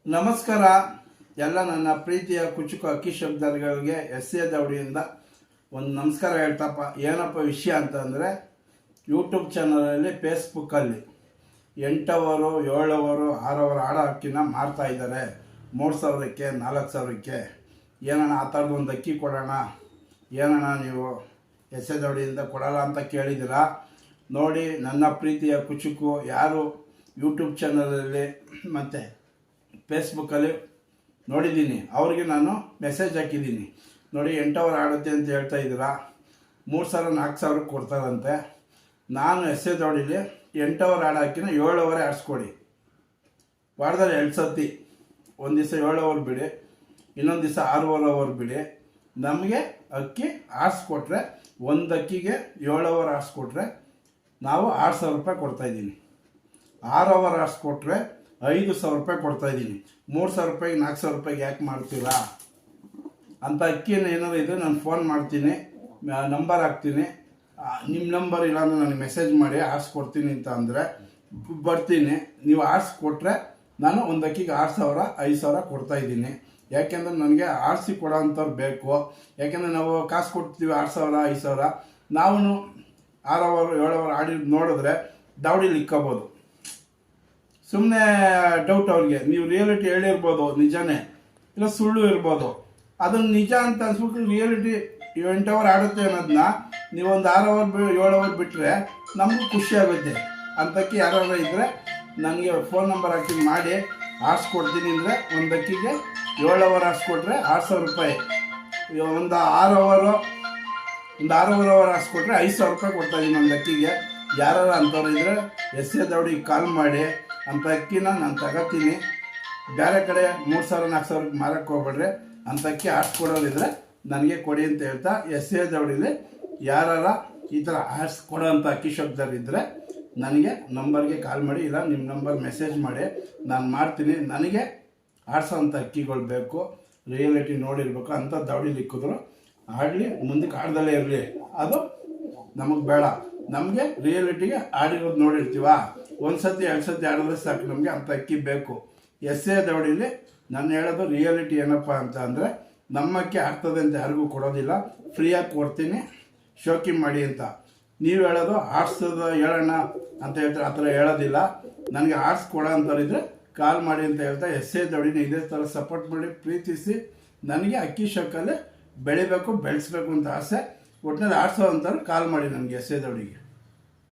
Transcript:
ನಮಸ್ಕಾರ ಎಲ್ಲ ನನ್ನ ಪ್ರೀತಿಯ ಕುಚುಕು ಅಕ್ಕಿ ಶಬ್ದಗಳಿಗೆ ಎಸ್.ಎ. ದೌಡಿಯಿಂದ ಒಂದು ನಮಸ್ಕಾರ ಹೇಳ್ತಪ್ಪ. ಏನಪ್ಪ ವಿಷಯ ಅಂತಂದರೆ, ಯೂಟ್ಯೂಬ್ ಚಾನಲಲ್ಲಿ ಫೇಸ್ಬುಕ್ಕಲ್ಲಿ 8 ಅವರು 7 ಅವರು 6 ಅವರು ಆಡೋ ಅಕ್ಕಿನ ಮಾರ್ತಾಯಿದ್ದಾರೆ. 3,000ಕ್ಕೆ 4,000ಕ್ಕೆ ಏನಣ್ಣ ಆ ಥರದ್ದು ಒಂದು ಅಕ್ಕಿ ಕೊಡೋಣ, ಏನಣ್ಣ ನೀವು ಎಸ್.ಎ. ದೌಡಿಯಿಂದ ಕೊಡಲ್ಲ ಅಂತ ಕೇಳಿದ್ದೀರಾ. ನೋಡಿ, ನನ್ನ ಪ್ರೀತಿಯ ಕುಚುಕು ಯಾರು ಯೂಟ್ಯೂಬ್ ಚಾನಲಲ್ಲಿ ಮತ್ತು ಫೇಸ್ಬುಕ್ಕಲ್ಲಿ ನೋಡಿದ್ದೀನಿ ಅವ್ರಿಗೆ ನಾನು ಮೆಸೇಜ್ ಹಾಕಿದ್ದೀನಿ. ನೋಡಿ, 8 ಅವರ್ ಆಡುತ್ತೆ ಅಂತ ಹೇಳ್ತಾ ಇದ್ದೀರಾ, 3,000 4,000 ಕೊಡ್ತಾರಂತೆ. ನಾನು ಎಸ್.ಎ. ದೌಡಿಲಿ 8 ಅವರ್ ಆಡೋ ಅಕ್ಕಿನ 7 ಅವರೇ ಆಡಿಸ್ಕೊಡಿ. ವಾರದಲ್ಲಿ 2 ಸತಿ, ಒಂದು ದಿವಸ 7 ಅವರ್ ಬಿಡಿ, ಇನ್ನೊಂದು ದಿವಸ 6 ಅವರ್ ಬಿಡಿ. ನಮಗೆ ಅಕ್ಕಿ ಆಡಿಸ್ಕೊಟ್ರೆ, ಒಂದು ಅಕ್ಕಿಗೆ 7 ಅವರ್ ಆಡಿಸ್ಕೊಟ್ರೆ ನಾವು 6,000 ರೂಪಾಯಿ ಕೊಡ್ತಾಯಿದ್ದೀನಿ. 6 ಅವರ್ ಆಡಿಸ್ಕೊಟ್ರೆ 5,000 ರೂಪಾಯಿ ಕೊಡ್ತಾಯಿದ್ದೀನಿ. 3,000 ರೂಪಾಯಿಗೆ 4,000 ರೂಪಾಯಿಗೆ ಯಾಕೆ ಮಾಡ್ತೀರಾ ಅಂತ ಅಕ್ಕಿನ ಏನಾದ್ರು ಇದ್ದರೆ ನಾನು ಫೋನ್ ಮಾಡ್ತೀನಿ, ನಂಬರ್ ಹಾಕ್ತೀನಿ. ನಿಮ್ಮ ನಂಬರ್ ಇಲ್ಲಾಂದ್ರೆ ನನಗೆ ಮೆಸೇಜ್ ಮಾಡಿ ಆರಿಸ್ಕೊಡ್ತೀನಿ ಅಂತ ಅಂದರೆ ಬರ್ತೀನಿ. ನೀವು ಆರಿಸ್ಕೊಟ್ರೆ ನಾನು ಒಂದು ಅಕ್ಕಿಗೆ 6,000 5,000 ಕೊಡ್ತಾಯಿದ್ದೀನಿ. ಯಾಕೆಂದರೆ ನನಗೆ ಆರಿಸಿ ಕೊಡೋ ಅಂಥವ್ರು ಬೇಕು. ಯಾಕೆಂದರೆ ನಾವು ಕಾಸು ಕೊಡ್ತೀವಿ 6,000 5,000, ನಾವು 6 ಅವರ್ 7 ಅವರ್ ಆಡಿ ನೋಡಿದ್ರೆ ದೌಡಿಲಿ ಇಕ್ಕೋಬೋದು. ಸುಮ್ಮನೆ ಡೌಟ್ ಅವ್ರಿಗೆ. ನೀವು ರಿಯಾಲಿಟಿ ಹೇಳಿರ್ಬೋದು, ನಿಜನೇ ಇಲ್ಲ ಸುಳ್ಳು ಇರ್ಬೋದು. ಅದನ್ನು ನಿಜ ಅಂತ ಅನ್ಸ್ಬಿಟ್ಟು ರಿಯಾಲಿಟಿ 8 ಅವರ್ ಆಡುತ್ತೆ ಅನ್ನೋದನ್ನ ನೀವೊಂದು 6 ಅವರ್ 7 ಅವರ್ ಬಿಟ್ಟರೆ ನಮಗೂ ಖುಷಿ ಆಗುತ್ತೆ. ಅಂತಕ್ಕೆ ಯಾರು ಇದ್ದರೆ ನನಗೆ ಫೋನ್ ನಂಬರ್ ಹಾಕಿ ಮಾಡಿ ಆರಿಸ್ಕೊಡ್ತೀನಿ. ಅಂದರೆ ಒಂದು ಅಕ್ಕಿಗೆ 7 ಅವರ್ ಆರಿಸ್ಕೊಟ್ರೆ 6,000 ರೂಪಾಯಿ. ಒಂದು 6 ಅವರ್ ಆರಿಸ್ಕೊಟ್ರೆ 5,000 ರೂಪಾಯಿ ಕೊಡ್ತಾಯಿದ್ದೀನಿ ಒಂದು ಅಕ್ಕಿಗೆ. ಯಾರು ಅಂಥವ್ರು ಇದ್ದರೆ ಎಸ್.ಎ. ದೌಡಿಗೆ ಕಾಲ್ ಮಾಡಿ, ಅಂಥ ಅಕ್ಕಿನ ನಾನು ತಗೋತೀನಿ. ಬೇರೆ ಕಡೆ 3,000 4,000 ಮಾರಕ್ಕೆ ಹೋಗ್ಬೇಡ್ರಿ. ಅಂಥ ಅಕ್ಕಿ ಆಡಿಸ್ಕೊಡೋರಿದ್ರೆ ನನಗೆ ಕೊಡಿ ಅಂತ ಹೇಳ್ತಾ, ಎಸ್.ಎ. ದೌಡಿಲಿ ಯಾರ ಈ ಥರ ಆಡಿಸ್ಕೊಡೋಂಥ ಅಕ್ಕಿ ಶಬ್ದರಿದ್ದರೆ ನನಗೆ ನಂಬರ್ಗೆ ಕಾಲ್ ಮಾಡಿ, ಇಲ್ಲ ನಿಮ್ಮ ನಂಬರ್ ಮೆಸೇಜ್ ಮಾಡಿ, ನಾನು ಮಾಡ್ತೀನಿ. ನನಗೆ ಆಡಿಸೋಂಥ ಅಕ್ಕಿಗಳು ಬೇಕು, ರಿಯಾಲಿಟಿ ನೋಡಿರ್ಬೇಕು. ಅಂಥ ದೌಡಿಲಿ ಇಕ್ಕಿದ್ರು ಆಡಲಿ, ಮುಂದಕ್ಕೆ ಆಡ್ದಲ್ಲೇ ಇರಲಿ, ಅದು ನಮಗೆ ಬೇಡ. ನಮಗೆ ರಿಯಾಲಿಟಿಗೆ ಆಡಿರೋದು ನೋಡಿರ್ತೀವ, 1 ಸತಿ 2 ಸತಿ ಆಡಿದ್ರೆ ಸಾಕು, ನಮಗೆ ಅಂಥ ಅಕ್ಕಿ ಬೇಕು. ಎಸ್.ಎ. ದೌಡಿಲಿ ನಾನು ಹೇಳೋದು ರಿಯಾಲಿಟಿ ಏನಪ್ಪ ಅಂತ ಅಂದರೆ, ನಮ್ಮ ಅಕ್ಕಿ ಆಗ್ತದೆ ಅಂತ ಯಾರಿಗೂ ಕೊಡೋದಿಲ್ಲ, ಫ್ರೀಯಾಗಿ ಕೊಡ್ತೀನಿ, ಶೋಕಿ ಮಾಡಿ ಅಂತ. ನೀವು ಹೇಳೋದು ಆಡಿಸೋದು ಹೇಳೋಣ ಅಂತ ಹೇಳ್ತಾರೆ, ಆ ಥರ ಹೇಳೋದಿಲ್ಲ. ನನಗೆ ಆಡಿಸ್ಕೊಡೋ ಅಂಥವ್ರಿದ್ರೆ ಕಾಲ್ ಮಾಡಿ ಅಂತ ಹೇಳ್ತಾ, ಎಸ್.ಎ. ದೌಡಿನ ಇದೇ ಥರ ಸಪೋರ್ಟ್ ಮಾಡಿ ಪ್ರೀತಿಸಿ. ನನಗೆ ಅಕ್ಕಿ ಶೋಕಲ್ಲಿ ಬೆಳಿಬೇಕು, ಬೆಳೆಸ್ಬೇಕು ಅಂತ ಆಸೆ. ಒಟ್ಟಿನಲ್ಲಿ ಆಡಿಸೋ ಅಂಥವ್ರು ಕಾಲ್ ಮಾಡಿ ನನಗೆ ಎಸ್.ಎ. ದೌಡಿಗೆ.